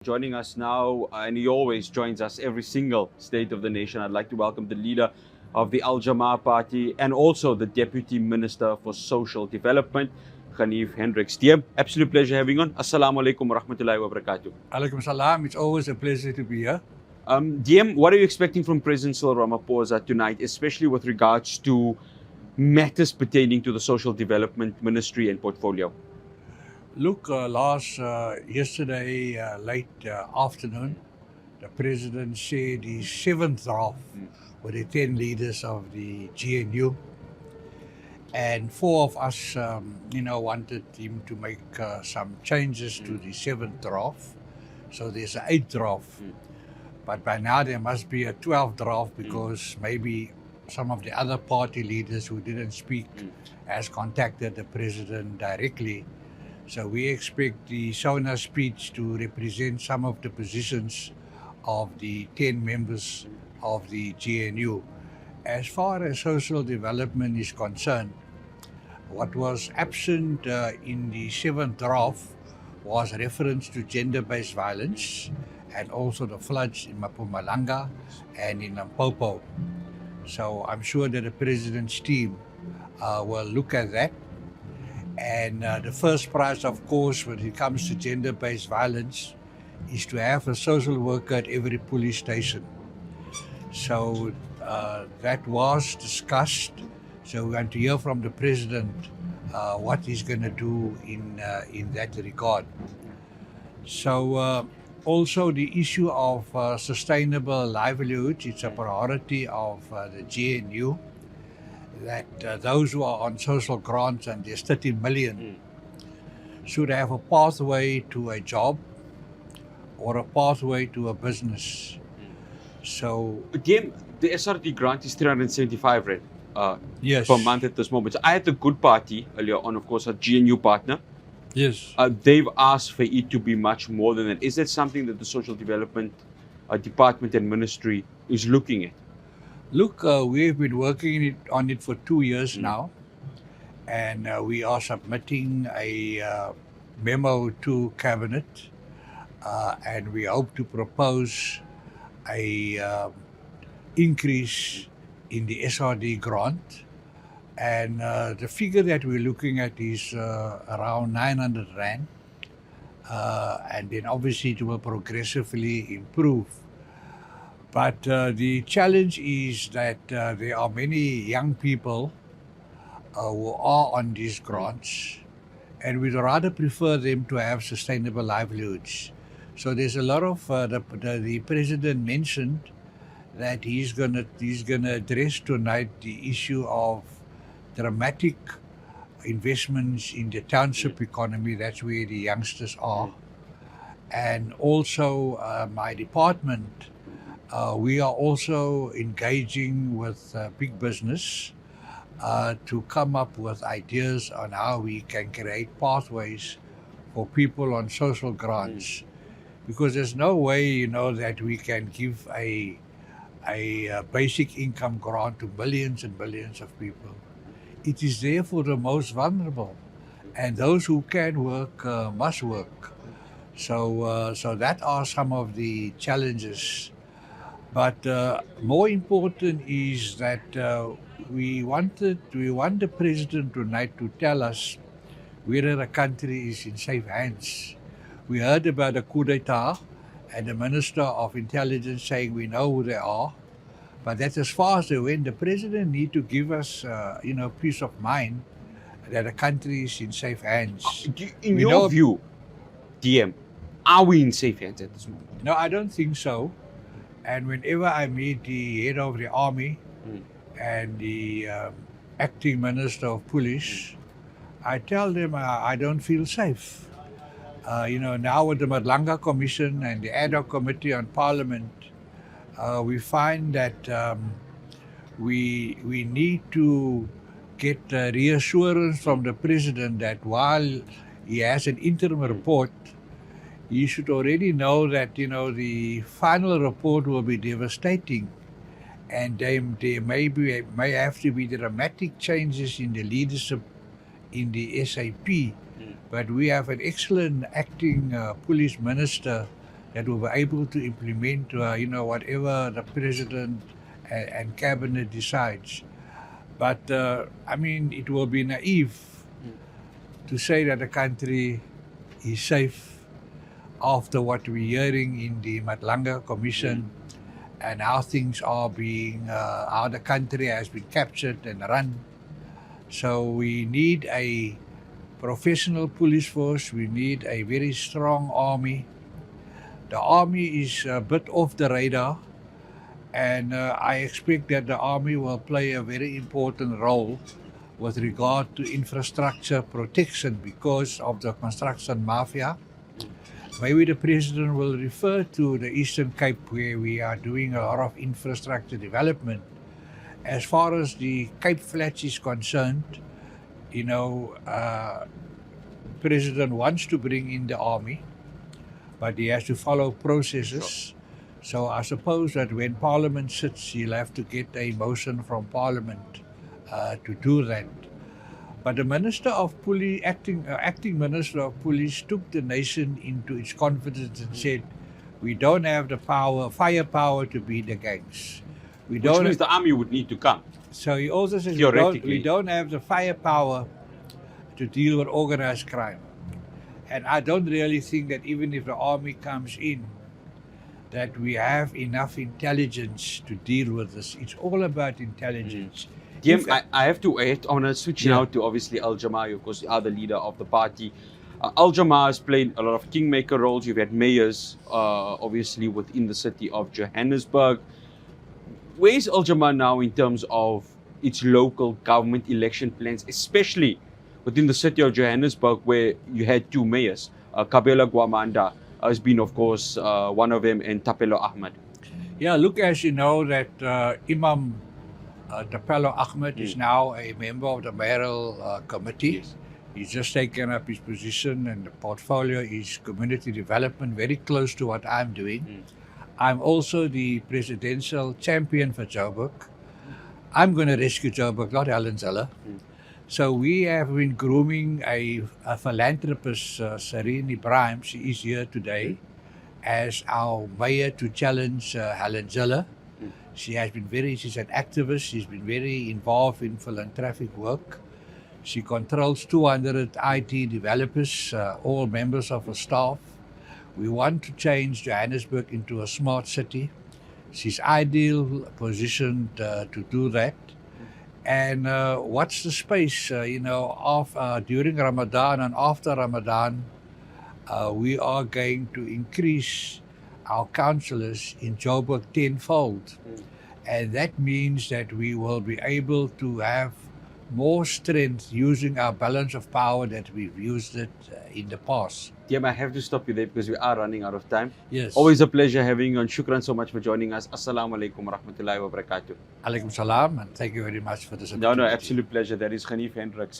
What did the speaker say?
Joining us now, and he always joins us every single state of the nation. I'd like to welcome the leader of the Jama'ah party and also the Deputy Minister for Social Development, Ganief Hendricks. Dear, absolute pleasure having you on. Assalamu alaikum wa rahmatullahi wa barakatuh. Alaikum salam. It's always a pleasure to be here. DM, what are you expecting from President Cyril Ramaphosa tonight, especially with regards to matters pertaining to the Social Development Ministry and portfolio? Look, yesterday, late afternoon, the President shared his seventh draft with the 10 leaders of the GNU. And four of us, wanted him to make some changes to the seventh draft. So there's an eighth draft. But by now there must be a 12th draft because maybe some of the other party leaders who didn't speak has contacted the President directly. So we expect the SONA speech to represent some of the positions of the 10 members of the GNU. As far as social development is concerned, what was absent in the seventh draft was reference to gender-based violence and also the floods in Mpumalanga and in Limpopo. So I'm sure that the President's team will look at that. And the first prize, of course, when it comes to gender-based violence, is to have a social worker at every police station. So that was discussed. So we want to hear from the President what he's going to do in that regard. So also the issue of sustainable livelihoods, it's a priority of the GNU. That those who are on social grants, and there's 30 million, should have a pathway to a job or a pathway to a business. So Again, the SRD grant is 375 rand yes, per month at this moment. So I had the Good Party earlier on, of course, a GNU partner. yes. They've asked for it to be much more than that. Is that something that the Social Development Department and Ministry is looking at? Look, we've been working on it for 2 years now, and we are submitting a memo to Cabinet, and we hope to propose a increase in the SRD grant. And the figure that we're looking at is around 900 Rand, and then obviously it will progressively improve. But the challenge is that there are many young people who are on these grants, and we'd rather prefer them to have sustainable livelihoods. So there's a lot of the President mentioned that he's gonna address tonight the issue of dramatic investments in the township economy. That's where the youngsters are, and also my department. We are also engaging with big business to come up with ideas on how we can create pathways for people on social grants. Because there's no way, that we can give a basic income grant to billions and billions of people. It is there for the most vulnerable, and those who can work must work. So that are some of the challenges. But more important is that we want the President tonight to tell us whether the country is in safe hands. We heard about the coup d'etat and the Minister of Intelligence saying we know who they are, but that's as far as they went. The President need to give us, peace of mind that the country is in safe hands. In your view, DM, are we in safe hands at this moment? No, I don't think so. And whenever I meet the head of the army and the acting minister of police, I tell them I don't feel safe. Now with the Madlanga Commission and the ad hoc committee on Parliament, we find that we need to get reassurance from the President that while he has an interim report, you should already know that, the final report will be devastating, and there may have to be dramatic changes in the leadership in the SAP. But we have an excellent acting police minister that will be able to implement, whatever the president and cabinet decides. But it will be naive to say that the country is safe after what we're hearing in the Matlanga Commission and how things are being, how the country has been captured and run. So we need a professional police force. We need a very strong army. The army is a bit off the radar, and I expect that the army will play a very important role with regard to infrastructure protection because of the construction mafia. Maybe the president will refer to the Eastern Cape where we are doing a lot of infrastructure development. As far as the Cape Flats is concerned, president wants to bring in the army, but he has to follow processes. Sure. So I suppose that when Parliament sits, he'll have to get a motion from Parliament to do that. But the Minister of Police, acting Minister of Police, took the nation into its confidence and said, "We don't have the firepower to beat the gangs. Which means the army would need to come. So he also says Theoretically. we don't have the firepower to deal with organized crime. And I don't really think that even if the army comes in, that we have enough intelligence to deal with this. It's all about intelligence. Diem, I want to switch now to obviously Al Jama'ah, of course, you are the leader of the party. Al Jama'ah has played a lot of kingmaker roles. You've had mayors, obviously, within the city of Johannesburg. Where is Al Jama'ah now in terms of its local government election plans, especially within the city of Johannesburg, where you had two mayors? Kabela Gwamanda has been, of course, one of them, and Tapelo Ahmed. Yeah, look, as you know, that Imam Tapelo Ahmed is now a member of the mayoral committee. Yes. He's just taken up his position, and the portfolio is community development, very close to what I'm doing. I'm also the presidential champion for Joburg. I'm going to rescue Joburg, not Helen Zeller. So we have been grooming a philanthropist, Serene Ibrahim. She is here today as our mayor to challenge Helen Zeller. She's an activist. She's been very involved in philanthropic work. She controls 200 IT developers, all members of her staff. We want to change Johannesburg into a smart city. She's ideal positioned to do that. And watch the space, during Ramadan and after Ramadan, we are going to increase our councillors in Joburg tenfold. And that means that we will be able to have more strength using our balance of power that we've used it in the past. Diem, I have to stop you there because we are running out of time. Yes. Always a pleasure having you on. Shukran so much for joining us. Assalamu alaikum wa rahmatullahi wa barakatuh. Alaikum salam, and thank you very much for this opportunity. No, absolute pleasure. That is Ganief Hendricks.